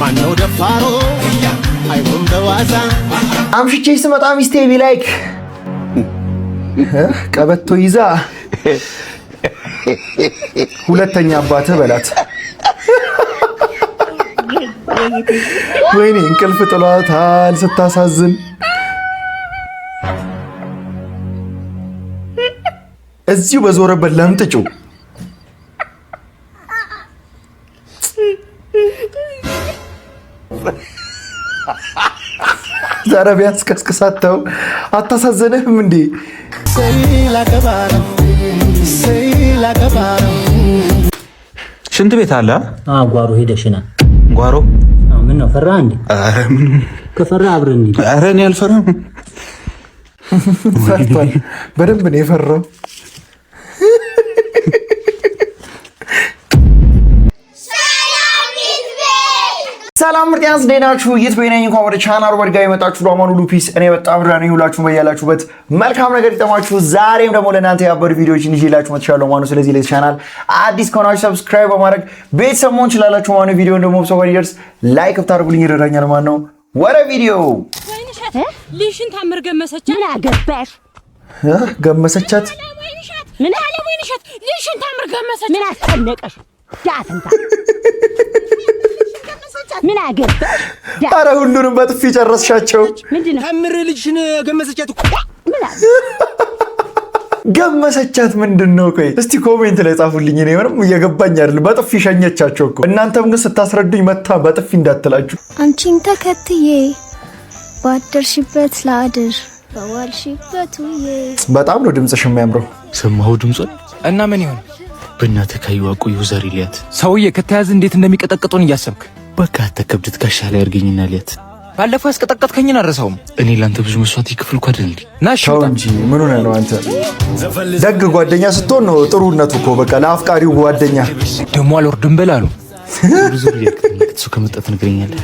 ማነው ደፋሮ አይሆን በዋዛ አምሽቼ ስመጣ ሚስቴ ቢላይክ ቀበቶ ይዛ ሁለተኛ አባትህ በላት። ወይኔ እንቅልፍ ጥሏታል ስታሳዝን። እዚሁ በዞረበት ለምጥጩ ዛሬ ቢያንስ ቀስቅሳተው አታሳዘንህም እንዴ? ሽንት ቤት አለ? ጓሮ ሄደሽና ጓሮ ምን ነው ፈራ እንዴ? አረ ምን ከፈራ አብረን እንዴ? አረ እኔ አልፈራም። ፈርቷል። በደንብ ነው የፈራው። ሰላም ምርጥ ደናችሁ ይትበይነኝ እንኳን ወደ ቻናሉ በድጋሚ መጣችሁ። ዶማኑ ሉፒስ እኔ በጣም ራኔ ሁላችሁ በያላችሁበት መልካም ነገር ይጠማችሁ። ዛሬም ደግሞ ለእናንተ ያበሩ ቪዲዮዎችን ይዤላችሁ መጥቻለሁ ማለት ነው። ስለዚህ ለዚህ ቻናል አዲስ ከሆናችሁ ሰብስክራይብ በማድረግ ቤተሰብ መሆን ትችላላችሁ ማለት ነው። ቪዲዮውን ደግሞ ሰው ጋር ይደርስ ላይክ ብታደርጉልኝ ይረዳኛል ማለት ነው። ወደ ቪዲዮ ልሽን ታምር ገመሰቻት። ምን አገባሽ? ገመሰቻት ምን አለ ወይንሸት ልሽን ታምር ገመሰቻት። ምን አስጨነቀሽ? ዳፍንታ ምን አገባሽ? ኧረ ሁሉንም በጥፊ ጨረስሻቸው። ምንድነው ታምር ልጅሽን ገመሰቻት እኮ ምን አለ ገመሰቻት ምንድነው? ቆይ እስቲ ኮሜንት ላይ ጻፉልኝ። እኔ ምንም እየገባኝ አይደል። በጥፊ ሸኘቻቸው እኮ። እናንተም ግን ስታስረዱኝ መታ በጥፊ እንዳትላችሁ። አንቺን ተከትዬ ባደርሽበት ላድር በዋልሽበት ውዬ። በጣም ነው ድምጽሽ የሚያምረው። ሰማሁ ድምጹን እና ምን ይሆን በእናትህ ካይዋቁ ዩዘር ሊያት ሰውዬ ከተያዘ እንዴት እንደሚቀጠቅጡን እያሰብክ በቃ ተከብድት ጋሻ ላይ አርገኝና ሊያት ባለፈው ያስቀጠቀጥከኝን አረሳውም። እኔ ላንተ ብዙ መስዋዕት ይከፍልኩ አይደል እንዴ? ናሽው እንጂ ምን ሆነ ነው አንተ? ደግ ጓደኛ ስትሆን ነው ጥሩነቱ እኮ። በቃ ለአፍቃሪው ጓደኛ ደሞ አልወርድም በላሉ ብዙ ሊያክተሱ ከመጣት ነገርኛለህ።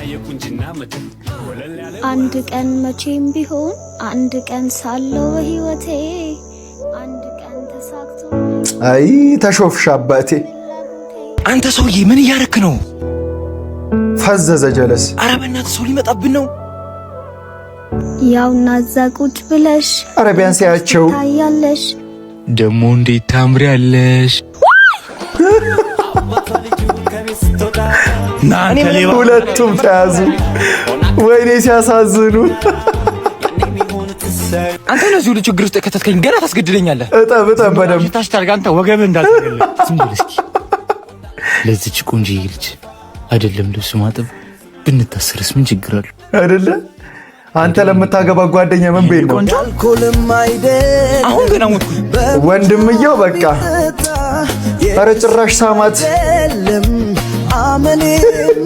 አንድ ቀን መቼም ቢሆን አንድ ቀን ሳለው በህይወቴ አንድ ቀን ተሳክቶ አይ ተሾፍሽ አባቴ። አንተ ሰውዬ ምን እያረክ ነው? ፈዘዘ ጀለስ። ኧረ በእናትህ ሰው ሊመጣብን ነው። ያውና እዛ ቁጭ ብለሽ ኧረ ቢያንስ ያቸው ታያለሽ። ደሞ እንዴት ታምሪያለሽ። ሁለቱም ተያዙ። ወይኔ ሲያሳዝኑ። አንተ ለዚሁ ችግር ውስጥ ከተትከኝ ገና ታስገድደኛለህ። እጠብ በደምብ ታሽታርጋ አንተ ወገብህ እንዳልተገለ ዝም ብለህ እስኪ ለዚች ቆንጆ ልጅ አይደለም ልብስ ማጠብ ብንታሰርስ ምን ችግር አለው? አይደለ አንተ ለምታገባ ጓደኛ ምን ቤት ነው? አሁን ገና ሞትኩ ወንድምየው በቃ ኧረ ጭራሽ ሳማት። አመኔ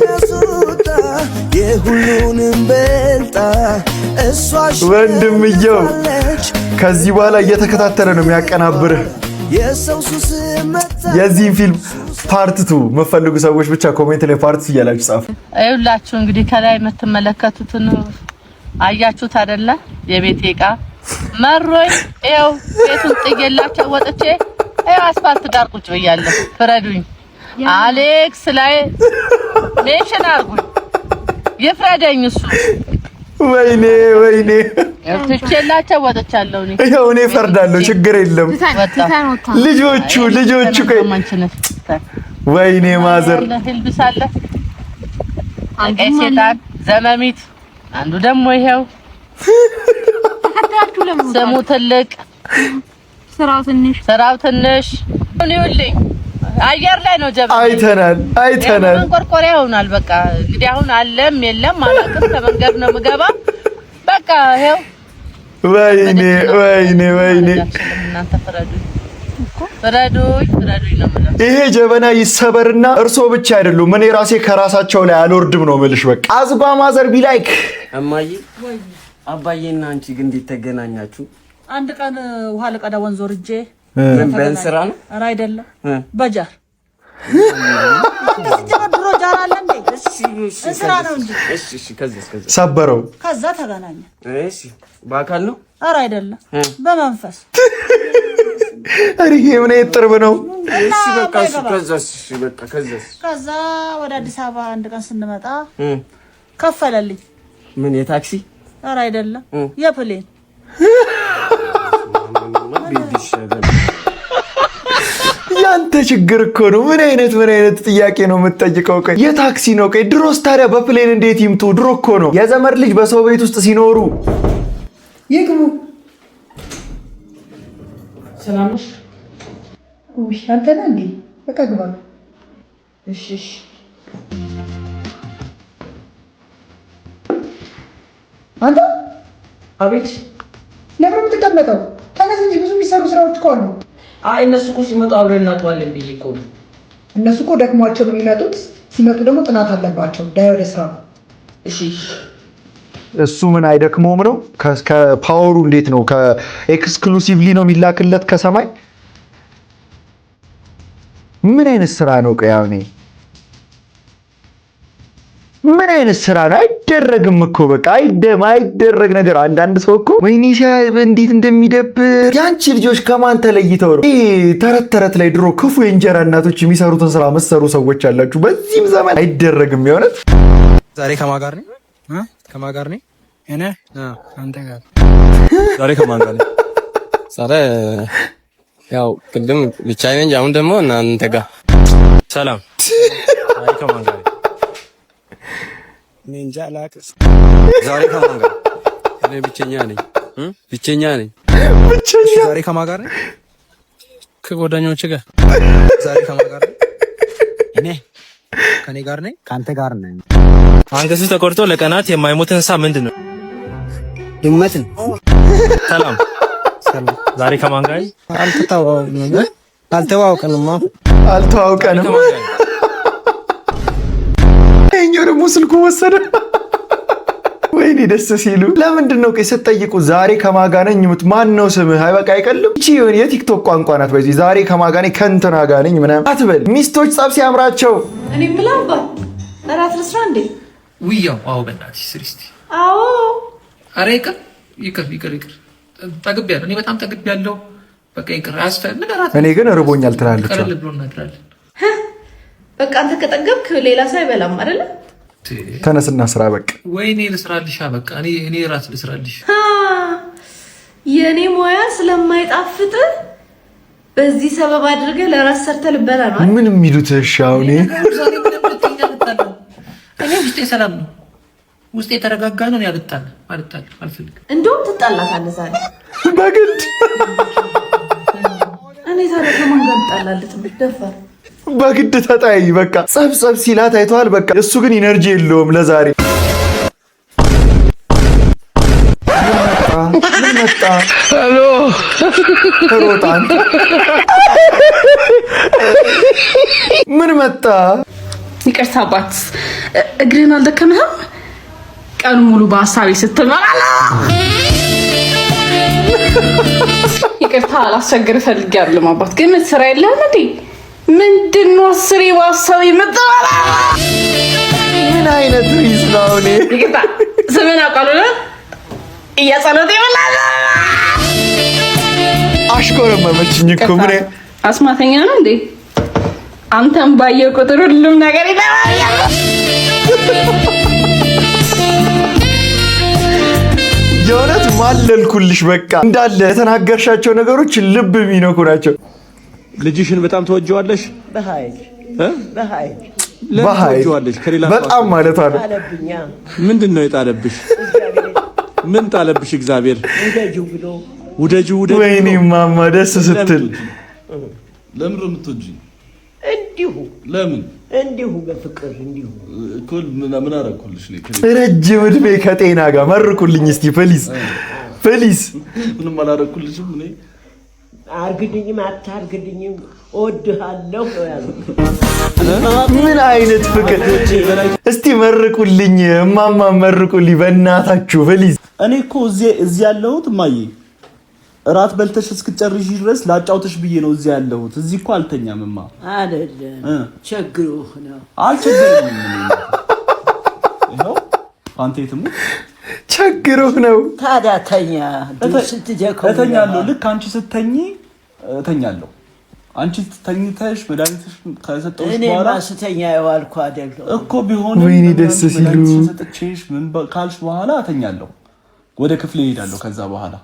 ነሱታ የሁሉንም በልጣ እሷ ወንድምየው ከዚህ በኋላ እየተከታተለ ነው የሚያቀናብርህ። የሰው ሱስ መጣ። የዚህን ፊልም ፓርት 2 መፈልጉ ሰዎች ብቻ ኮሜንት ላይ ፓርት 2 እያላችሁ ጻፉ። አይውላችሁ እንግዲህ ከላይ የምትመለከቱትን አያችሁት አይደለ? የቤቴ ዕቃ መሮኝ ይኸው ቤቱን ጥዬላቸው ወጥቼ ይኸው አስፋልት ዳር ቁጭ ብያለሁ። ፍረዱኝ። አሌክስ ላይ ሜንሽን አርጉኝ፣ ይፍረደኝ እሱ። ወይኔ ትቼላቸው ወጥቻለሁ። ይኸው እኔ ፈርዳለሁ፣ ችግር የለም። ልጆቹ ወይኔ ማዘር ልብሳለ ሴጣን ዘመሚት አንዱ ደግሞ ይሄው ስሙ ትልቅ ስራው ትንሽ ይኸውልኝ አየር ላይ ነው ጀበና። አይተናል ቆርቆሪያ ይሆናል። በቃ እንግዲህ አሁን አለም የለም አላውቅም። ከመንገድ ነው የምገባ። በቃ ይሄው ወይኔ እናንተ ፍረዱኝ ነው የምለው። ይሄ ጀበና ይሰበርና እርሶ ብቻ አይደሉም እኔ ራሴ ከራሳቸው ላይ አልወርድም ነው የምልሽ። በቃ አዝባ ማዘር ቢላይክ እማዬ አባዬና አንቺ ግን እንዴት ተገናኛችሁ? አንድ ቀን ውሃ ለቀዳ ወንዝ ወርጄ ምን በእንስራ ነው? ኧረ አይደለም በጃር ድሮ ጃር አለ እንዴ? እንስራ ነው እንጂ። እሺ ከዛ ሰበረው። ከዛ ተገናኘ። እሺ በአካል ነው? ኧረ አይደለም በመንፈስ ይሄ ምን ጥርብ ነው? እሺ በቃ ከዛ ወደ አዲስ አበባ አንድ ቀን ስንመጣ ከፈለልኝ። ምን የታክሲ? ኧረ አይደለም የፕሌን። ያንተ ችግር እኮ ነው። ምን አይነት ጥያቄ ነው የምትጠይቀው? ቆይ የታክሲ ነው። ቆይ ድሮስ ታዲያ በፕሌን እንዴት ይምጡ? ድሮ እኮ ነው የዘመድ ልጅ በሰው ቤት ውስጥ ሲኖሩ ይግቡ። ሰላም ነሽ? ውይ አንተ ነህ እንዴ? በቃ ግባ። እሺ አንተ አቤት። ለምን የምትቀመጠው? ተነስ እንጂ ብዙ የሚሰሩ ስራዎች እኮ አሉ። አይ እነሱ እኮ ሲመጡ አብረን እናጥባለን ብዬ እኮ ነው። እነሱ እኮ ደክሟቸው ነው የሚመጡት። ሲመጡ ደግሞ ጥናት አለባቸው። ዳይ ወደ ስራ። እሺ እሱ ምን አይደክመውም ነው? ከፓወሩ እንዴት ነው? ከኤክስክሉሲቭሊ ነው የሚላክለት ከሰማይ። ምን አይነት ስራ ነው? ቆያው እኔ ምን አይነት ስራ ነው? አይደረግም እኮ በቃ አይደረግ ነገር። አንዳንድ ሰው እኮ ወይኔ እንዴት እንደሚደብር። ያንቺ ልጆች ከማን ተለይተው ነው? ተረት ላይ ድሮ ክፉ የእንጀራ እናቶች የሚሰሩትን ስራ መሰሩ ሰዎች አላችሁ። በዚህም ዘመን አይደረግም። የሆነት ዛሬ ከማን ጋር ነኝ? ከማን ጋር ነኝ? እኔ አንተ ጋር። ዛሬ ከማን ጋር ነኝ? ዛሬ ያው ቅድም ብቻዬን እንጂ አሁን ደግሞ እናንተ ጋር። ሰላም። ዛሬ ከማን ጋር ነኝ? እኔ እንጃ አላውቅም። ዛሬ ከማን ጋር? እኔ ብቸኛ ነኝ። ዛሬ ከማን ጋር ነኝ? ከጓደኞቼ ጋር። ዛሬ ከማን ጋር ነኝ? እኔ ከኔ ጋር ነኝ። ካንተ ጋር ነኝ። አንገቱ ተቆርጦ ለቀናት የማይሞት እንስሳ ምንድን ነው? ድመት። ሰላም። ዛሬ ከማን ጋር? አልተዋወቅንም። ይኸኛው ደግሞ ስልኩ ወሰደ። ወይኔ ደስ ሲሉ። ለምንድን ነው ስትጠይቁ ዛሬ ከማን ጋር ነኝ? ማን ነው ስምህ? አይበቃ አይቀልም። እቺ የሆነ የቲክቶክ ቋንቋ ናት። በዚህ ዛሬ ከማን ጋር ነኝ ከእንትና ጋር ነኝ ምናምን አትበል። ሚስቶች ጸብ ሲያምራቸው እኔ ምናባ እራት ልስራ እንዴ? ውያው አዎ፣ በእናትሽ ስሪ እስኪ። አዎ ኧረ ይቅር። ጠግቤያለሁ። እኔ በጣም ጠግቤያለሁ። በቃ ይቅር። እኔ ግን እርቦኛል ትላለች። ቀለል ብሎ እናድራለን። በቃ አንተ ከጠገብክ ሌላ ሰው አይበላም አይደለ? ተነስና ስራ በቃ። ወይኔ ልስራልሻ። በቃ እኔ ራስ ልስራልሽ። የኔ ሙያ ስለማይጣፍጥ በዚህ ሰበብ አድርገህ ለራስ ሰርተህ ልበላ ነው። ምን የሚሉት? እሺ አሁን እኔ ውስጤ ሰላም ነው፣ ውስጤ የተረጋጋ ነው። አልፈልግም። እንደውም ትጣላታለህ ዛሬ በግድ። እኔ ታዲያ ከማን ጋር ትጣላለህ? ደፋር በግድ ተጣይ። በቃ ጸብ ሲላት አይተዋል። በቃ እሱ ግን ኢነርጂ የለውም ለዛሬ። ምን መጣ? ሄሎ ሮጣን። ምን መጣ? ይቅርታ አባት፣ እግርህን አልደከምህም? ቀኑ ሙሉ በሀሳቤ ስትመራ። ይቅርታ አላስቸግር ፈልጌ አይደለም አባት፣ ግን ስራ የለህም እንዴ? ምንድን ነው ስሪ በሀሳቤ የምትመራ? ምን አይነት ሪዝ ነው? እኔ ይቅርታ ስምን አውቃለሁ። እያጸሎት ይበላል። አሽኮረመመችኝ እኮ። ምን አስማተኛ ነው እንዴ? አንተም ባየው ቁጥር ሁሉም ነገር ይደባያል። የእውነት ማለልኩልሽ። በቃ እንዳለ የተናገርሻቸው ነገሮች ልብ የሚነኩ ናቸው። ልጅሽን በጣም ተወጂዋለሽ? በኃይል በጣም ማለት ነው። ምንድን ነው የጣለብሽ? ምን ጣለብሽ? እግዚአብሔር ውደጂው። ወይኔ ማማ ደስ ስትል። ለምን ነው የምትወጂኝ? ለምን እንዲሁ በፍቅር እንዲሁ እኮ። ምን አደረኩልሽ? ረጅም እድሜ ከጤና ጋር መርቁልኝ እስቲ ፕሊዝ። ምንም አላደረኩልሽም። እኔ አርግድኝም አታርግድኝም እወድሃለሁ ያለው። ምን አይነት ፍቅር! እስቲ መርቁልኝ እማማ፣ መርቁልኝ በእናታችሁ ፕሊዝ። እኔ እኮ እዚህ ያለሁት እማዬ እራት በልተሽ እስክጨርሽ ድረስ ላጫውተሽ ብዬ ነው እዚህ ያለሁት። እዚህ እኮ አልተኛምማ። አይደለም ቸግሮህ ነው። አልቸገረኝም። ይኸው አንተ የትሙ ቸግሮህ ነው። ታዲያ ተኛ። ስትጀከው እተኛለሁ። ልክ አንቺ ስተኝ እተኛለሁ። አንቺ ተኝተሽ መድኃኒትሽ ከሰጠሁሽ እኔ በኋላ ማስተኛ ያዋልኩ አይደለም እኮ ቢሆን ወይኔ ደስ ሲሉ ሰጥቼሽ ምን ካልሽ በኋላ እተኛለሁ። ወደ ክፍሌ እሄዳለሁ ከዛ በኋላ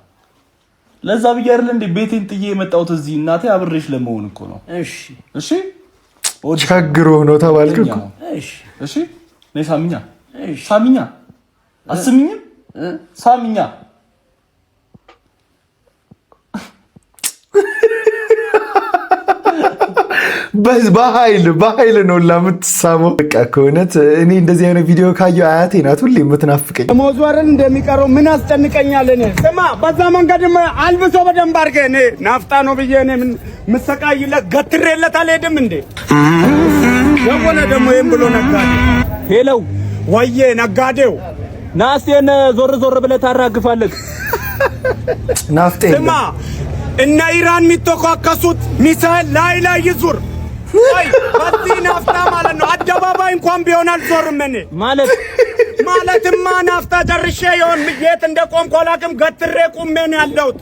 ለዛ ብዬ አይደል እንዴ ቤቴን ጥዬ የመጣሁት እዚህ እናቴ አብሬሽ ለመሆን እኮ ነው። እሺ እሺ ቸግሮ ነው ተባልክ እኮ። እሺ እሺ ነይ ሳሚኛ ሳሚኛ አስሚኝ ሳሚኛ በኃይል ነው ለምትሳመው። በቃ ከሆነት እኔ እንደዚህ አይነት ቪዲዮ ካየሁ አያቴ ናት ሁሌ የምትናፍቀኝ። ሞዝዋርን እንደሚቀረው ምን አስጨንቀኛል? እኔ ስማ፣ በዛ መንገድ አልብሶ በደንብ አድርገህ እኔ ናፍጣ ነው ብዬ እኔ ምን ምሰቃይለት ገትሬለት አልሄድም እንዴ? የሆነ ደግሞ ይሄን ብሎ ነጋዴ ሄለው ወዬ ነጋዴው ናስቴን ዞር ዞር ብለህ ታራግፋለህ። ናፍጤ ስማ፣ እነ ኢራን የሚተኳከሱት ሚሳኤል ላይ ይዙር ወይ በዚህ ናፍጣ ማለት ነው። አደባባይ እንኳን ቢሆን አልዞርም እኔ ማለትማ ናፍጣ ጨርሼ ይሆን የት እንደቆምኩ አላውቅም። ገትሬ ቁሜ ነው ያለሁት።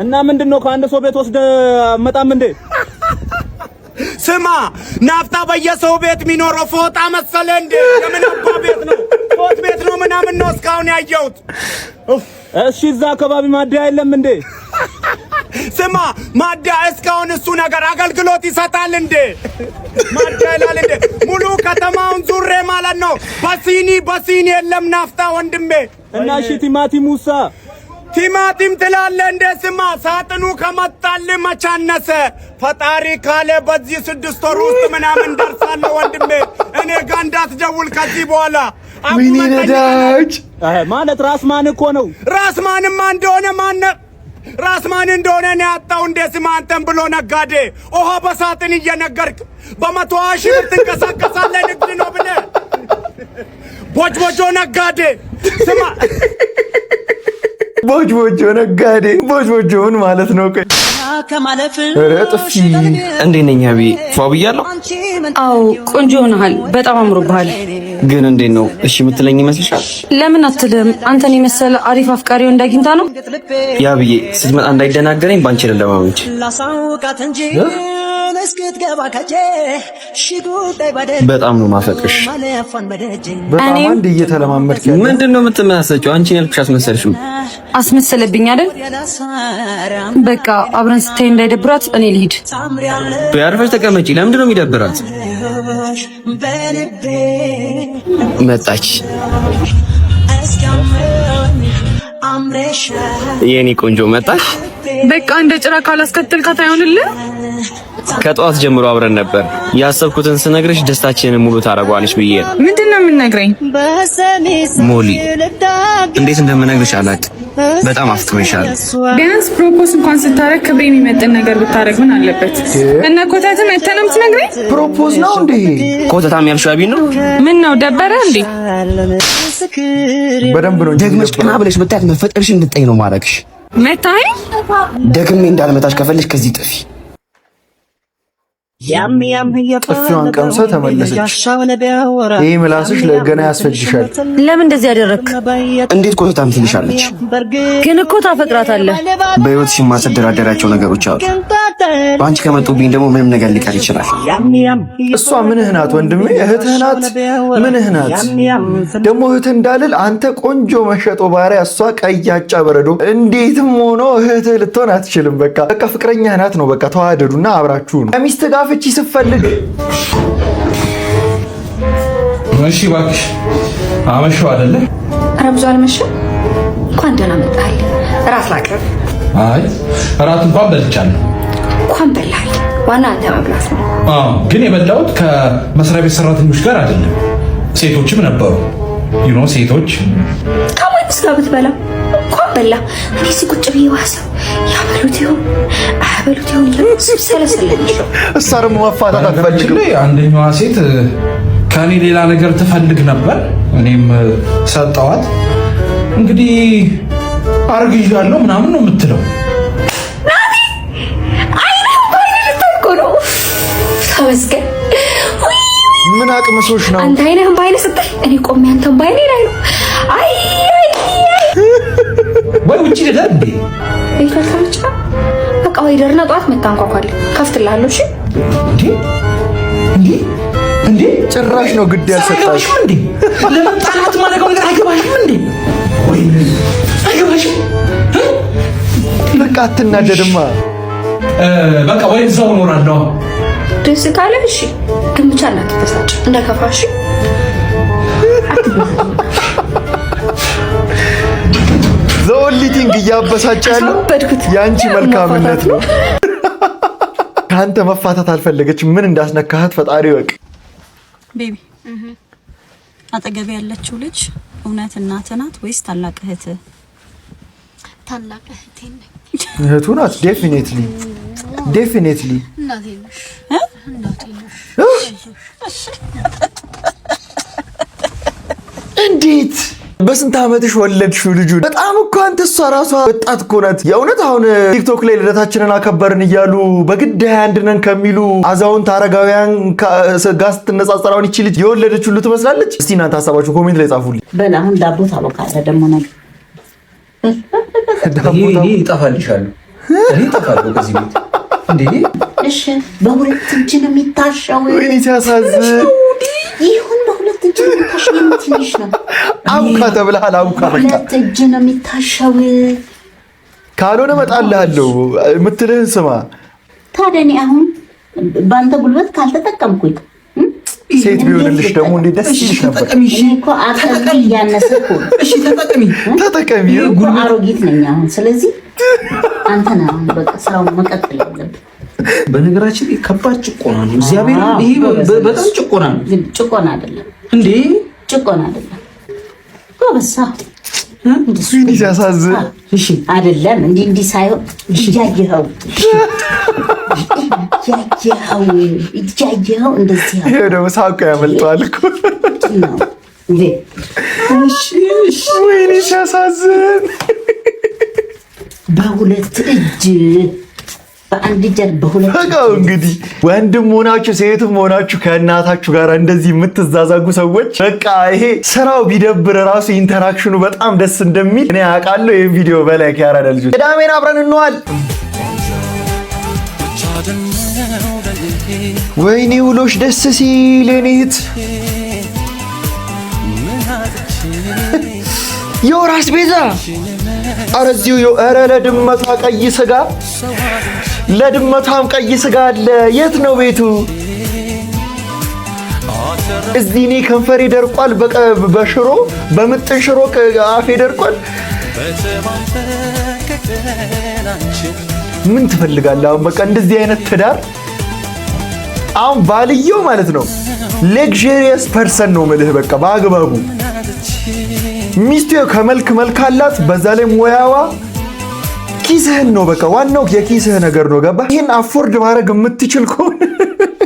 እና ምንድነው ከአንድ ሰው ቤት ወስደ መጣም እንዴ? ስማ፣ ናፍጣ በየሰው ቤት የሚኖረው ፎጣ መሰለ እንዴ? የምን አባ ቤት ነው? ፎት ቤት ነው ምናምን ነው እስካሁን ያየሁት። እሺ እዛ አካባቢ ማደያ የለም እንዴ? ስማ፣ ማደያ እስካሁን እሱ ነገር አገልግሎት ይሰጣል እንዴ? ማደያ ይላል እንዴ? ሙሉ ከተማውን ዙሬ ማለት ነው። በሲኒ የለም ናፍጣ ወንድሜ። እና እሺ ቲማቲሙሳ ቲማቲም ትላለህ እንዴ? ስማ፣ ሳጥኑ ከመጣል መቻነሰ ፈጣሪ ካለ በዚህ 6 ወር ውስጥ ምናምን ደርሳለሁ ወንድሜ። እኔ ጋር እንዳትደውል ከዚህ በኋላ። ወይኔ ነዳጅ ማለት ራስማን እኮ ነው። ራስማንማ እንደሆነ ራስማን እንደሆነ ነው ያጣው እንዴ? ስማ፣ አንተም ብሎ ነጋዴ ውሃ በሳጥን እየነገርክ በ120 ሺህ ብር ትንቀሳቀሳለህ ንግድ ነው ብለህ ቦጆ ነጋዴ። ስማ ቦጆ ነጋዴ ቦጆን ማለት ነው። ቆይ ኧረ ጥፊ እንዴት ነኝ አቢ? ፏ ብያለሁ? አዎ ቆንጆ ሆነሃል። በጣም አምሮብሃል። ግን እንዴት ነው እሺ የምትለኝ ይመስልሻል? ለምን አትልም? አንተን የመሰለ አሪፍ አፍቃሪው እንዳግኝታ ነው። ያ ብዬ ስትመጣ እንዳይደናገረኝ ባንቺ ለለማመንች በጣም ነው ማፈቅሽ። በጣም አንድ እየተለማመድክ ያለው ምንድነው የምትመሳሰጪው? አንቺን ያልኩሽ አስመሰልሽም። አስመሰለብኝ አይደል? በቃ አብረን ስታይ እንዳይደብራት እኔ ልሂድ። በያርፈሽ ተቀመጪ። ለምንድነው የሚደብራት? መጣች የኔ ቆንጆ መጣሽ። በቃ እንደ ጭራ ካላስከተልካት አይሆንልህ። ከጧት ጀምሮ አብረን ነበር። ያሰብኩትን ስነግርሽ ደስታችንን ሙሉ ታረጋዋለሽ ብዬ ነው። ምንድነው የምንነግረኝ? ሞሊ እንዴት እንደምነግርሽ አላውቅም። በጣም አፍቅሬሻለሁ። ቢያንስ ፕሮፖዝ እንኳን ስታረግ ክብሬ የሚመጥን ነገር ብታረግ ምን አለበት? እና ኮተትም አይተንም ትነግረኝ። ፕሮፖዝ ነው እንዴ? ኮተታም ያልሽው አቢ ነው። ምን ነው ደበረ እንዴ? በደንብ ነው ደግመሽ ቀና ብለሽ ብታያት መፈጠርሽ እንድጠይ ነው ማረግሽ። መታይ ደግሜ እንዳልመታሽ ከፈለሽ ከዚህ ጥፊ። ጥፊዋን ቀምሳ ተመለሰች። ይህ ምላስሽ ለገና ያስፈጅሻል። ለምን እንደዚህ ያደረክ? እንዴት ኮተታም ትልሻለች? ግን እኮ ታፈቅራታለህ። በህይወትሽ የማትደራደራቸው ነገሮች አሉ። በአንቺ ከመጡብኝ ደግሞ ምንም ነገር ሊቀር ይችላል። እሷ ምንህ ናት ወንድሜ? እህትህ ናት። ምንህ ናት ደግሞ? እህትህ እንዳልል አንተ ቆንጆ መሸጦ ባሪያ፣ እሷ ቀያጫ በረዶ። እንዴትም ሆኖ እህትህ ልትሆን አትችልም። በቃ ፍቅረኛ ናት ነው። በቃ ተዋደዱና አብራችሁ ነው። ከሚስት ጋር ፍቺ ስትፈልግ እሺ እባክሽ። አመሸው አይደለ? ኧረ ብዙ አልመሸም። እንኳን ደህና መጣህ። እራት ላቅርብ? አይ እራት እንኳን በልቻለሁ። እንኳን በላህ። ዋና አንተ መብላት ነው። ግን የበላሁት ከመስሪያ ቤት ሰራተኞች ጋር አይደለም። ሴቶችም ነበሩ። ሴቶች ከማንስ ጋር ብትበላ እንኳን በላ። እኔ እዚህ ቁጭ ብዬ ዋሰው ያበሉት ይሁን አያበሉት ይሁን ሰለሰለኝ። እሷ ደግሞ መፋታት አትፈልግም። አንደኛዋ ሴት ከኔ ሌላ ነገር ትፈልግ ነበር። እኔም ሰጠዋት። እንግዲህ አርግዣለሁ ምናምን ነው የምትለው። ተመስገን። ምን አቅምሶሽ ነው? አንተ አይነህም ባይነ ስትል እኔ ቆሜ አንተም ባይኔ ላይ ነው። አይ ወይ ውጪ ልደር እንዴ? ይፈታልቻ በቃ ወይ ደርና ጧት መታንኳኳል ከፍትልሃለሁ። እሺ እንዴ እንዴ እንዴ ጭራሽ ነው ግድ ያልሰጣሽ እንዴ? ለመጣላት ማለት ነገር አይገባሽም እንዴ? ወይ አይገባሽም? በቃ አትናደድማ። በቃ ወይ እዛው እኖራለሁ። ደስ ካለ እሺ፣ ግን ብቻ እንዳትበሳጭ እንዳይከፋሽ። ዘኦሊቲንግ እያበሳጨ ያለው ያንቺ መልካምነት ነው። ካንተ መፋታት አልፈለገች። ምን እንዳስነካሃት ፈጣሪ ይወቅ። ቤቢ አጠገብ ያለችው ልጅ እውነት እናትህ ናት ወይስ ታላቅ እህትህ? ታላቅ እህቴ ነኝ። እህቱ ናት። ዴፊኒትሊ ዴፊኒትሊ እናቴ ነሽ። እናቴ ነሽ። እንዴት በስንት ዓመትሽ ወለድሽው ልጁ? በጣም እኮ አንተ እሷ ራሷ ወጣት እኮ ናት። የእውነት አሁን ቲክቶክ ላይ ልደታችንን አከበርን እያሉ በግድ 21 ነን ከሚሉ አዛውንት አረጋውያን ጋር ስትነጻጸራውን ይቺ ልጅ የወለደች ሁሉ ትመስላለች። እስቲ እናንተ ሀሳባችሁ ኮሜንት ላይ ጻፉልኝ። በል አሁን ዳቦ ታቦካለህ ደግሞ ነገር እኔ እጠፋልሻለሁ። እኔ እጠፋለሁ ከዚህ ቤት እንዴ? እሺ በሁለት እጅ ነው የሚታሻው። ወይኔ ሲያሳዝን። ይሁን በሁለት እጅ ነው የሚታሻው። ትንሽ ነው። አውቃ ተብለሃል። አውቃ በቃ በሁለት እጅ ነው የሚታሻው። ካልሆነ እመጣልሃለሁ የምትልህን ስማ። ታዲያ እኔ አሁን በአንተ ጉልበት ካልተጠቀምኩኝ ሴት ቢሆንልሽ ደግሞ እንዴት ደስ ይልሽ ነበር። እኔ እኮ አቅም እያነሰ እኮ ነው። እሺ ተጠቀሚ። አሮጊት ነኝ አሁን። ስለዚህ አንተ ነህ አሁን በቃ ስራውን መቀጠል ያለብህ። በነገራችን ላይ ከባድ ጭቆና ነው። እግዚአብሔር ይሄ በጣም ጭቆና ነው። ጭቆና አይደለም እንዴ? ጭቆና አይደለም። ጎበሳ እሱን ሲያሳዝን። እሺ አይደለም እንዲህ ሳይሆን እያየኸው እንደዚህ ይሄ ደግሞ ሳውቀ ያመልጠዋል እኮ ነው። ወይኔ ሲያሳዝን። በሁለት እጅ በአንድ እጅ በሁለት በቃ እንግዲህ ወንድም ሆናችሁ ሴትም ሆናችሁ ከእናታችሁ ጋር እንደዚህ የምትዛዛጉ ሰዎች በቃ ይሄ ስራው ቢደብር ራሱ ኢንተራክሽኑ በጣም ደስ እንደሚል እኔ አውቃለሁ። ይሄን ቪዲዮ በላይ ያራዳ ልጆች ቅዳሜን አብረን እንዋል። ወይኔ ውሎሽ ደስ ሲል የኔት የወራስ ቤዛ አረዚው ኧረ ለድመቷ ቀይ ስጋ ለድመቷም ቀይ ስጋ አለ። የት ነው ቤቱ? እዚህ እኔ ከንፈሬ ደርቋል። በሽሮ በምጥን ሽሮ አፌ ደርቋል። ምን ትፈልጋለህ አሁን? በቃ እንደዚህ አይነት ትዳር አሁን ባልየው ማለት ነው ሌክዠሪየስ ፐርሰን ነው የምልህ። በቃ በአግባቡ ሚስቱ ከመልክ መልክ አላት። በዛ ላይ ሙያዋ ኪስህን ነው። በቃ ዋናው የኪስህ ነገር ነው። ገባ? ይህን አፎርድ ማድረግ የምትችል ከሆነ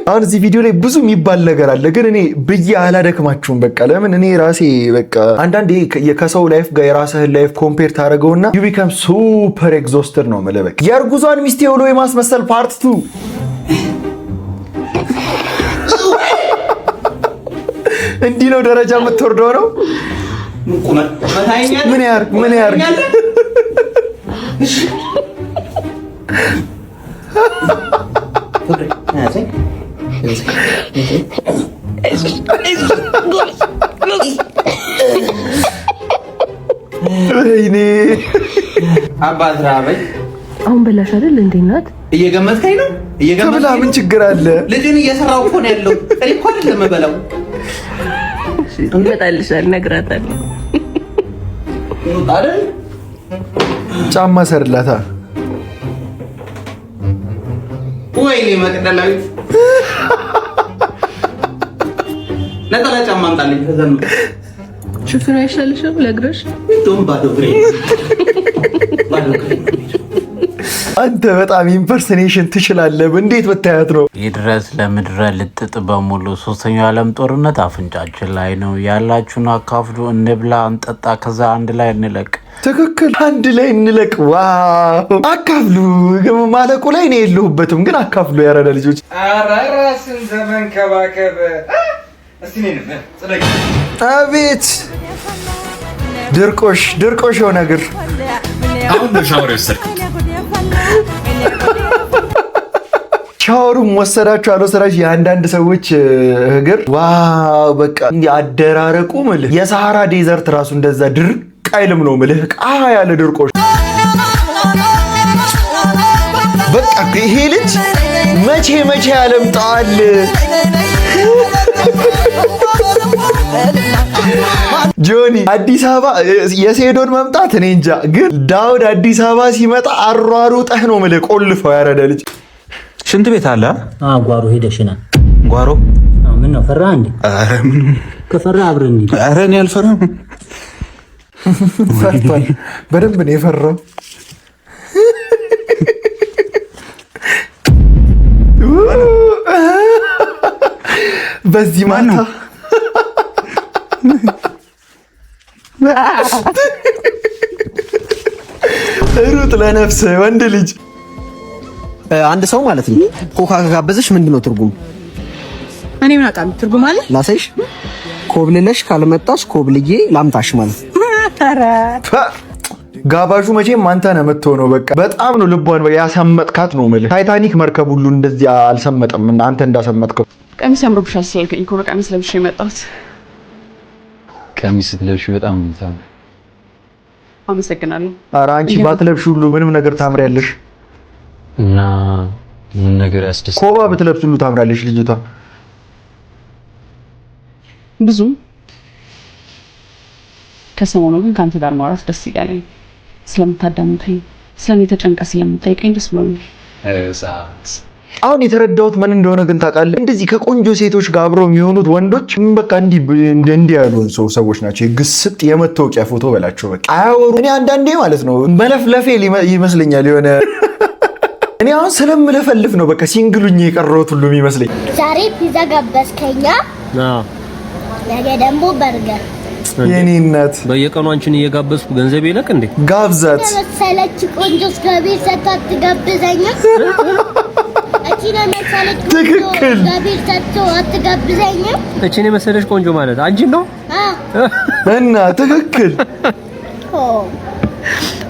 አሁን እዚህ ቪዲዮ ላይ ብዙ የሚባል ነገር አለ፣ ግን እኔ ብዬ አላደክማችሁም። በቃ ለምን እኔ ራሴ በቃ አንዳንዴ ከሰው ላይፍ ጋር የራስህን ላይፍ ኮምፔር ታደርገውና ዩ ቢካም ሱፐር ኤግዞስትድ ነው የምልህ። በቃ የእርጉዟን ሚስቴ ብሎ የማስመሰል ፓርት 2 እንዲህ ነው ደረጃ የምትወርደው ነው። ምን ያርግ ወይኔ አባት ራበኝ። አሁን በላሽ አይደል እንዴ? እናት እየገመትከኝ ነው? ተብላ ምን ችግር አለ? ልጅን እየሰራው እኮ ነው ያለው። እኔ እኮ አይደለም የምበላው። እንመጣልሻል፣ እነግራታለሁ አይደል? ጫማ ሰርላታ። ወይኔ መቅደላዊት ነጠላ ጫማ አምጣልኝ። ከዛም ሽፍን አይሻልሽም? ለእግርሽ ዶም ባዶ እግሬ አንተ በጣም ኢምፐርሰኔሽን ትችላለህ። እንዴት ብታያት ነው? ይድረስ ለምድረ ልጥጥ በሙሉ ሶስተኛው ዓለም ጦርነት አፍንጫችን ላይ ነው። ያላችሁን አካፍሉ፣ እንብላ፣ እንጠጣ፣ ከዛ አንድ ላይ እንለቅ። ትክክል፣ አንድ ላይ እንለቅ። ዋው! አካፍሉ። ማለቁ ላይ እኔ የለሁበትም፣ ግን አካፍሉ። ያረዳ ልጆች ራስን ዘመንከባከብ። እስቲ ነኝ አቤት ድርቆሽ የሆነ እግር አሁን በሻወር ወሰድኩት። ሻወሩም ወሰዳችሁ አልወሰዳችሁ የአንዳንድ ሰዎች እግር ዋው በቃ እንዲህ አደራረቁ ምልህ የሳሃራ ዴዘርት ራሱ እንደዛ ድርቅ አይልም ነው ምልህ ቃ ያለ ድርቆሽ በቃ ይሄ ልጅ መቼ ያለምጣል ጆኒ አዲስ አበባ የሴዶን መምጣት እኔ እንጃ ግን ዳውድ አዲስ አበባ ሲመጣ አሯሩጠህ ነው ምልህ ቆልፈው ያረደ ልጅ ሽንት ቤት አለ ጓሮ ሄደሽና ጓሮ ምን ነው ፈራ እንዴ አረ ምን ከፈራ አብረን እንዴ አረ እኔ አልፈራም ፈርቷል በደንብ ነው የፈራው በዚህ ማታ ሩጥ ለነፍስ ወንድ ልጅ አንድ ሰው ማለት ነው ኮካ ከጋበዘሽ ምንድነው ትርጉሙ? እኔ ምን አጣም ትርጉም አለ? ላሳይሽ። ኮብልለሽ ካልመጣሽ ኮብልዬ ላምጣሽ ማለት። ጋባዡ መቼም አንተ ነህ የምትሆነው። በቃ በጣም ነው ልቧን ያሰመጥካት ነው የምልህ። ታይታኒክ መርከብ ሁሉ እንደዚህ አልሰመጠም አንተ እንዳሰመጥከው። ቀሚስ ያምርብሻል ስላልከኝ እኮ ነው ቀሚስ ለብሼ የመጣሁት። ቀሚስ ለብሽ በጣም ታም አመሰግናለሁ። ኧረ አንቺ ባትለብሽ ሁሉ ምንም ነገር ታምሪያለሽ። እና ምን ነገር ያስደስታል? ኮባ ብትለብስ ሁሉ ታምራለሽ ልጅቷ። ብዙ ከሰሞኑ ግን ካንተ ጋር ማውራት ደስ ይላል። ስለምታዳምጠኝ ስለኔ ተጨንቀ ስለምጠይቀኝ ደስ ብሎኛል። አሁን የተረዳሁት ምን እንደሆነ ግን ታውቃለህ? እንደዚህ ከቆንጆ ሴቶች ጋር አብረው የሚሆኑት ወንዶች በቃ እንዲህ ያሉን ሰዎች ናቸው። ግስጥ የመታወቂያ ፎቶ በላቸው በቃ አያወሩ። እኔ አንዳንዴ ማለት ነው መለፍለፌ ይመስለኛል የሆነ እኔ አሁን ስለምለፈልፍ ነው በቃ ሲንግሉኝ የቀረሁት ሁሉ የሚመስለኝ። ዛሬ ፒዛ ጋበዝከኛ? ነገ ደግሞ በርገር። የኔ እናት በየቀኑ አንቺን እየጋበዝኩ ገንዘብ ይለቅ እንዴ? ጋብዛት መሰለች ቆንጆ እስከቤት ሰጣት ትጋብዘኛ? እቺና መሰለች ትክክል እስከቤት ሰጥቶ አትጋብዘኛ? እቺኔ መሰለች ቆንጆ ማለት አንቺ ነው እና ትክክል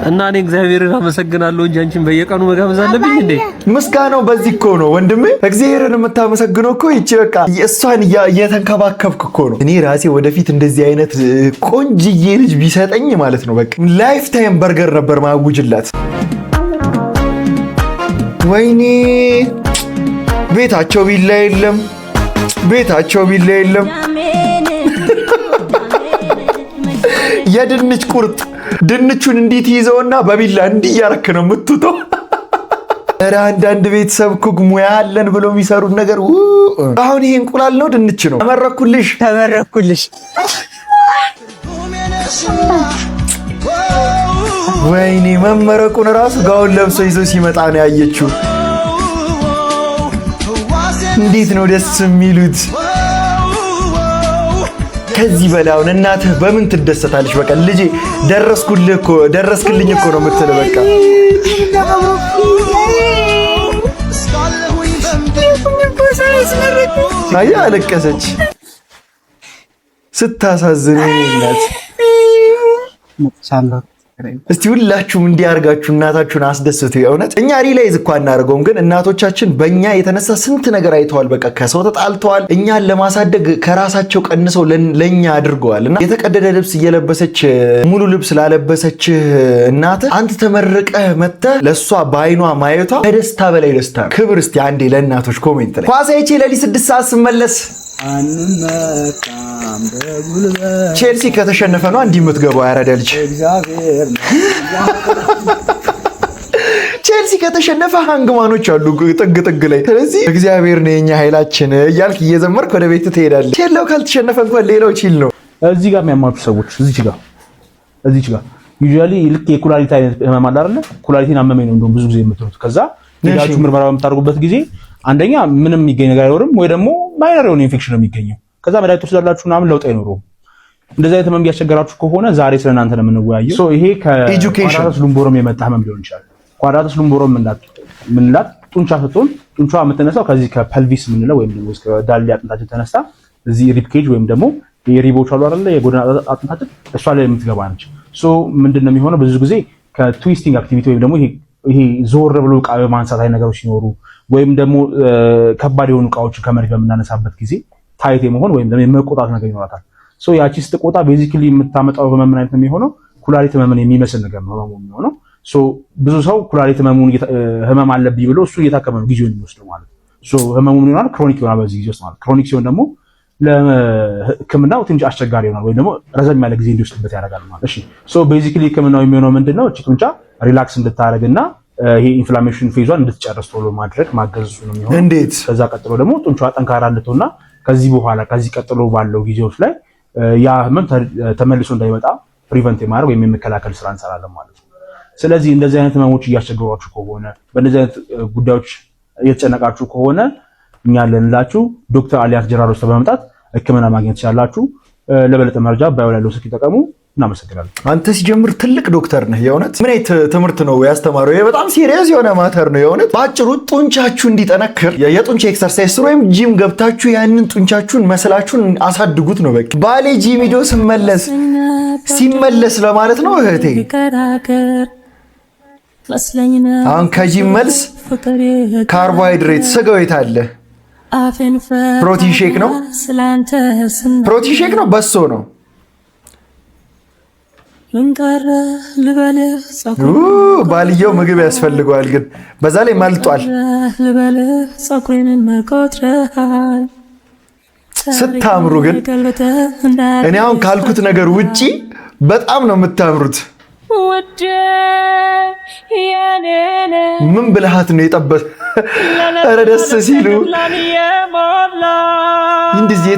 እና እኔ እግዚአብሔርን አመሰግናለሁ እንጂ አንቺን በየቀኑ መጋበዝ አለብኝ እንዴ? ምስጋናው በዚህ እኮ ነው ወንድሜ። እግዚአብሔርን የምታመሰግነው እኮ ይቺ በቃ እሷን እየተንከባከብክ እኮ ነው። እኔ ራሴ ወደፊት እንደዚህ አይነት ቆንጅዬ ልጅ ቢሰጠኝ ማለት ነው በቃ ላይፍ ታይም በርገር ነበር ማውጅላት። ወይኔ ቤታቸው ቢላ የለም፣ ቤታቸው ቢላ የለም። የድንች ቁርጥ ድንቹን እንዴት ይዘውና በቢላ እንዲያረክ ነው የምትውጠው። ኧረ አንዳንድ ቤተሰብ እኮ ሙያ አለን ብሎ የሚሰሩት ነገር አሁን ይሄ እንቁላል ነው ድንች ነው? ተመረኩልሽ። ወይኔ መመረቁን ራሱ ጋውን ለብሶ ይዞ ሲመጣ ነው ያየችው። እንዴት ነው ደስ የሚሉት። ከዚህ በላይ አሁን እናትህ በምን ትደሰታለች? በቃ ልጄ ደረስክልኝ እኮ ነው የምትለው። በቃ አያ አለቀሰች። ስታሳዝን እናት። እስቲ ሁላችሁም እንዲያርጋችሁ እናታችሁን አስደስቱ። የእውነት እኛ ሪላይዝ እኮ አናደርገውም፣ ግን እናቶቻችን በእኛ የተነሳ ስንት ነገር አይተዋል። በቃ ከሰው ተጣልተዋል። እኛን ለማሳደግ ከራሳቸው ቀንሰው ለእኛ አድርገዋል። እና የተቀደደ ልብስ እየለበሰች ሙሉ ልብስ ላለበሰች እናት አንተ ተመርቀህ መተህ ለእሷ በአይኗ ማየቷ ከደስታ በላይ ደስታ ነው። ክብር እስቲ አንዴ ለእናቶች ኮሜንት ላይ። ኳሳይቼ ለሊት 6 ሰዓት ስመለስ ቼልሲ ከተሸነፈ ነው እንዲህ የምትገባው ያረዳ ልጅ። ቼልሲ ከተሸነፈ ሃንግማኖች አሉ ጥግ ጥግ ላይ። ስለዚህ እግዚአብሔር ነው የኛ ኃይላችን እያልክ እየዘመርክ ወደ ቤት ትሄዳለህ። ቼላው ካልተሸነፈ እንኳን ሌላው ቺል ነው። እዚህ ጋር የሚያማችሁ ሰዎች እዚች ጋር ዩዥዋሊ ልክ የኩላሊት አይነት ህመም አለ አይደል? ኩላሊቴን አመመኝ ነው እንደውም ብዙ ጊዜ የምትሉት። ከዛ ሄዳችሁ ምርመራ በምታደርጉበት ጊዜ አንደኛ ምንም የሚገኝ ነገር አይኖርም፣ ወይ ደግሞ ማይነር የሆነ ኢንፌክሽን ነው የሚገኘው። ከዛ መድኃኒት ወስዳላችሁ ምናምን ለውጥ አይኖረውም። እንደዚህ አይነት ህመም ቢያስቸግራችሁ ከሆነ ዛሬ ስለናንተ ነው የምንወያየው። ይሄ ከኳድራተስ ሉምቦረም የመጣ ህመም ሊሆን ይችላል። ኳድራተስ ሉምቦረም ምንላት ጡንቻ ስትሆን ጡንቻዋ የምትነሳው ከዚህ ከፐልቪስ የምንለው ወይም ደግሞ ከዳሌ አጥንታችን ተነስታ እዚህ ሪብ ኬጅ ወይም ደግሞ የሪቦች አሉ አይደለ የጎድን አጥንታችን እሷ ላይ የምትገባ ነች። ምንድነው የሚሆነው ብዙ ጊዜ ከትዊስቲንግ አክቲቪቲ ወይም ደግሞ ይሄ ዞር ብሎ ዕቃ ማንሳት አይነት ነገሮች ሲኖሩ ወይም ደግሞ ከባድ የሆኑ ዕቃዎችን ከመሬት በምናነሳበት ጊዜ ታይት የመሆን ወይም ደግሞ የመቆጣት ነገር ይኖራታል። ሶ ያቺ ስትቆጣ ቤዚክሊ የምታመጣው ህመም አይነት ነው የሚሆነው ኩላሊት ህመምን የሚመስል ነገር ነው ህመሙ የሚሆነው። ሶ ብዙ ሰው ኩላሊት ህመም አለብኝ ብሎ እሱ እየታከመ ነው ጊዜውን የሚወስደው ማለት ነው። ሶ ህመሙ ምን ይሆናል? ክሮኒክ ይሆናል በዚህ ጊዜ ውስጥ ማለት። ክሮኒክ ሲሆን ደግሞ ለህክምናው ትንሽ አስቸጋሪ ይሆናል ወይም ደግሞ ረዘም ያለ ጊዜ እንዲወስድበት ያደርጋል ማለት። እሺ ሶ ቤዚክሊ ህክምናው የሚሆነው ምንድነው? እቺ ጡንቻ ሪላክስ እንድታረግና ይሄ ኢንፍላሜሽን ፌዟን እንድትጨርስ ቶሎ ማድረግ ማገዝ ነው የሚሆነው። እንዴት? ከዛ ቀጥሎ ደግሞ ጡንቻዋ ጠንካራ እንድትሆንና ከዚህ ቀጥሎ ባለው ጊዜዎች ላይ ያ ህመም ተመልሶ እንዳይመጣ ፕሪቨንት የማድረግ ወይም የመከላከል ስራ እንሰራለን ማለት ነው። ስለዚህ እንደዚህ አይነት ህመሞች እያስቸገሯችሁ ከሆነ በእነዚህ አይነት ጉዳዮች እየተጨነቃችሁ ከሆነ እኛ አለንላችሁ። ዶክተር አሊያስ ጀራሮስ በመምጣት ህክምና ማግኘት ትችላላችሁ። ለበለጠ መረጃ ባዮ ላይ ስልክ ተጠቀሙ። እናመሰግናለን። አንተ ሲጀምር ትልቅ ዶክተር ነህ። የእውነት ምን አይነት ትምህርት ነው ያስተማረው? ይሄ በጣም ሲሪየስ የሆነ ማተር ነው የእውነት። በአጭሩ ጡንቻችሁ እንዲጠነክር የጡንቻ ኤክሰርሳይዝ ወይም ጂም ገብታችሁ ያንን ጡንቻችሁን መስላችሁን አሳድጉት ነው በቃ። ባሌ ጂም ሂዶ ሲመለስ ለማለት ነው እህቴ። አሁን ከጂም መልስ ካርቦሃይድሬት ስጋው የት አለ? ፕሮቲን ሼክ ነው በሶ ነው። ባልየው ምግብ ያስፈልገዋል፣ ግን በዛ ላይ መልጧል። ስታምሩ ግን እኔ አሁን ካልኩት ነገር ውጪ በጣም ነው የምታምሩት። ምን ብልሃት ነው የጠበስ? ኧረ ደስ ሲሉ እንደዚህ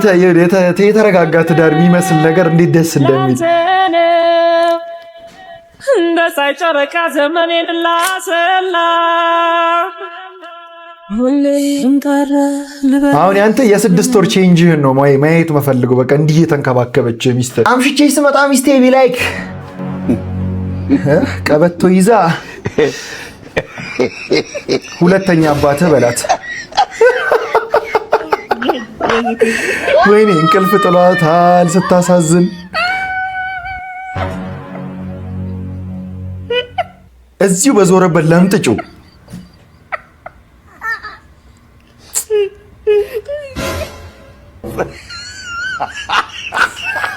የተረጋጋ ትዳር የሚመስል ነገር እንዴት ደስ እንደሚል እንደ ሳይጨረቃ ዘመኔን ላሰላ። አሁን ያንተ የ6 ወር ቼንጅህን ነው ማየት መፈልገው። በቃ እንዲህ የተንከባከበች ሚስት አምሽቼ ስመጣ ሚስቴ ቢላይክ ቀበቶ ይዛ ሁለተኛ አባትህ በላት። ወይኔ እንቅልፍ ጥሏታል ስታሳዝን። እዚሁ በዞረበት ለምጥጩ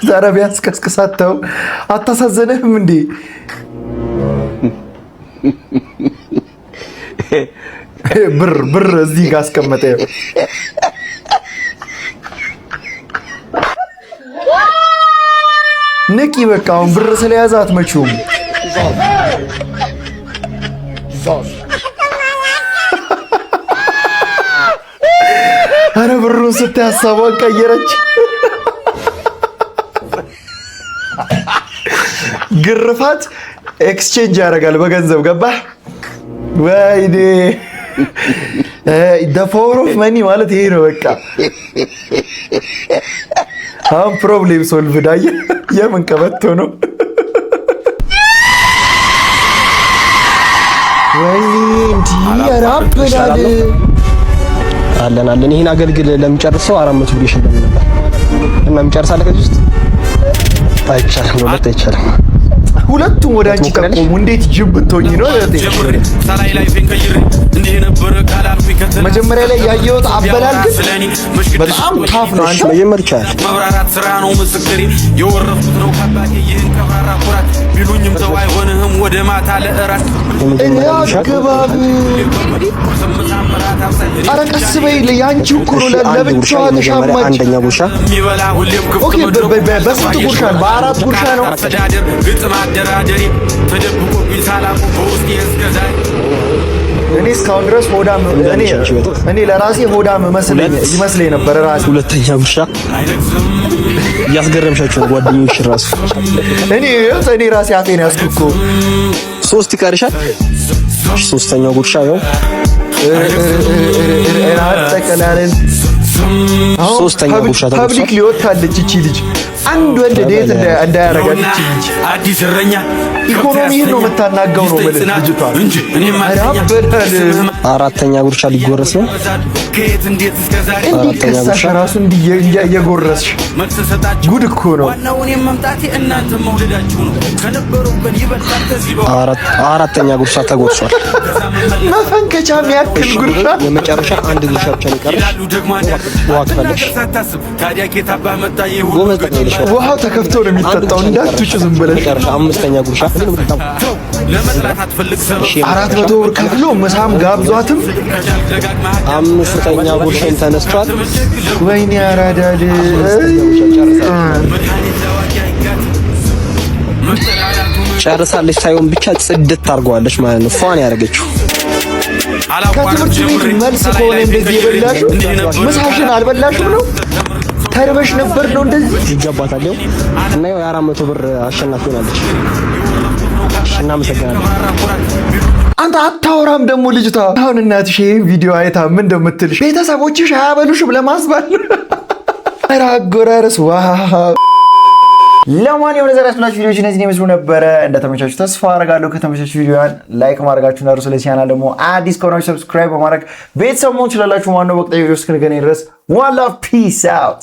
ዛሬ ቢያንስ ቀስቅሳተው አታሳዘነህም እንዴ? ብር እዚህ ጋር አስቀመጠ። ንቂ በቃ አሁን ብር ስለያዘ አትመጪውም። አረ ብሩን ስታይ ሀሳቧን ቀየረች። ግርፋት ኤክስቼንጅ ያደርጋል በገንዘብ ገባህ? ወይኔ the power of money ማለት ይሄ ነው በቃ። አሁን ፕሮብሌም ሶልቭ ዳየ። የምን ቀበቶ ነው? ወይኔ እንዲህ ያራብናል። አለን ይሄን አገልግል ለሚጨርሰው 400 ብር ይሽልም ነበር እና የሚጨርሳለ ከዚህ ውስጥ አይቻልም። ሁለት አይቻልም። ሁለቱም ወደ አንቺ ተቆሙ። እንዴት ጅብ ብትሆኚ ነው? መጀመሪያ ላይ ያየሁት አበላል ግን በጣም ታፍ ነው። አንቺ መጀመር ይቻላል። መብራራት ስራ ነው ምስክሬ የወረፍኩት ነው ከባቴ ይህን ከብራራ ኩራት ቢሉኝም ተው አይሆንህም ወደ ማታ ለእራት አገባብ። ኧረ ቀስ በይ ያንቺ እኮ ነው ለብቻዋ ተሻማች። አንደኛ ጉርሻ የሚበላ ሁሌም ክፍት መድረኩ በስንት ጉርሻ ነው? በ4 ጉርሻ ነው። አስተዳደር ግጥም አደራደሪ ተደብቆ ቢሳላቁ በውስጤ እስከዛሬ እኔ እስካሁን ድረስ ሆዳም እኔ ለራሴ ሆዳም ይመስለኝ ነበር። ራሴ ሁለተኛ ጉርሻ እያስገረምሻቸው ጓደኞች ራሱ እኔ ራሴ አፌን ያስኩኩ 3 ይቀርሻል። ሶስተኛው ጉርሻ ያው አጠቀላለን። ሶስተኛ ጉርሻ ተቆርሷል። ፐብሊክ ሊወጣለች እቺ ልጅ አንድ ወንድ ዴት እንዳያረጋት እቺ ልጅ አዲስ እረኛ ኢኮኖሚን ነው የምታናጋው ነው ማለት ልጅቷ። እንጂ እኔ ማለት አራተኛ ጉርሻ ሊጎረስ ነው። አራተኛ ጉርሻ ራሱ እየጎረስሽ ጉድ እኮ ነው። አራተኛ ጉርሻ ተጎርሷል። መፈንከቻ የሚያክል ጉርሻ። የመጨረሻ አንድ ጉርሻ ብቻ ነው የቀረሽ። ውሃ ከፈለሽ ውሃው ተከፍቶ ነው የሚጠጣው። እንዳትውጭ ዝም ብለሽ። መጨረሻ አምስተኛ ጉርሻ 400 ብር ከፍሎ ምሳም ጋብዟትም። አምስተኛ ጉርሻን ተነስቷል። ወይኔ ያራዳል። ጨርሳለች ሳይሆን ብቻ ጽድት ታርጓለች ማለት ነው። ፏን ያደረገችው ከትምህርት ቤት መልስ ከሆነ እንደዚህ የበላሽው ምሳሽን አልበላሽም ነው? ተርበሽ ነበር ነው እንደዚህ ይገባታል። እና ያው የ400 ብር አሸናፊ ሆናለች። እናመሰግናለን። አንተ አታወራም ደግሞ ልጅቷ። አሁን እናትሽ ይሄን ቪዲዮ አይታ ምን እንደምትልሽ ቤተሰቦችሽ አያበሉሽም ለማስባል አጎራረስ ዋው። ለማንኛውም ለዛሬ ያስላችሁ ቪዲዮዎች እነዚህን ይመስሉ ነበረ። እንደተመቻችሁ ተስፋ አደርጋለሁ። ከተመቻችሁ ቪዲዮን ላይክ ማድረጋችሁን እንዳትረሱ። ለዚህ ቻናል ደግሞ አዲስ ከሆናችሁ ሰብስክራይብ በማድረግ ቤተሰብ መሆን ትችላላችሁ። ዋናው ወቅታዊ ቪዲዮ እስክንገናኝ ድረስ ዋን ላቭ ፒስ አውት።